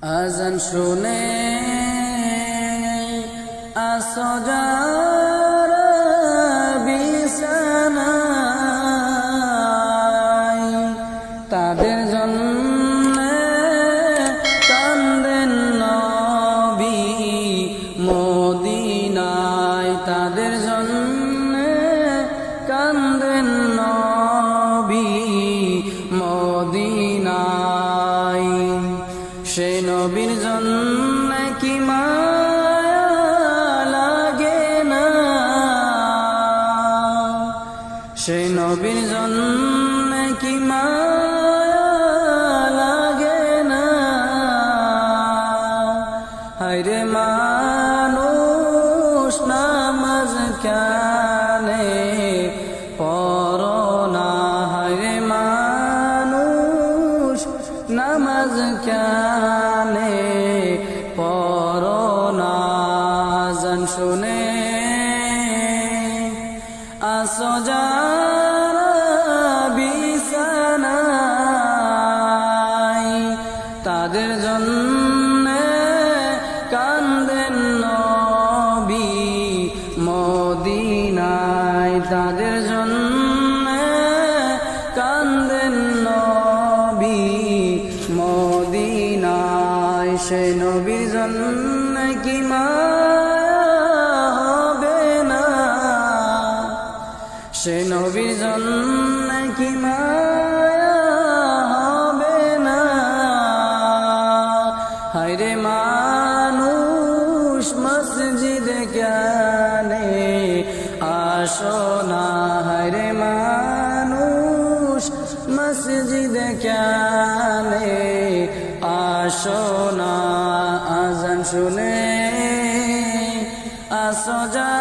আজান শুনে আসো যারা বিছানায়, তাদের জন্য কান্দেন নবী মদিনায়, তাদের জন্য কান্দেন নবী মদিনায়। সেই নবীর জন্য কি মায়া লাগে না, সেই নবীর জন্য কি মায়া লাগে না। হায়রে মানুষ নামাজ কেনে পড়ো না, হায়রে মানুষ নামাজ কেনে পড়ো না। আজান শুনে আসো যারা বিছানায়, তাদের জন্য কান্দেন নবী মদিনায়, তাদের জন্য কান্দেন নবী মদিনায়। সেই নবীর জন্য কি মায়া হবে না, সেই নবীর জন্য কি মায়া হবে না। হায়রে মানুষ মসজিদে কেনে আসো না, হায়রে মানুষ মসজিদে কেনে আসো না। আজান শুনে আসো যা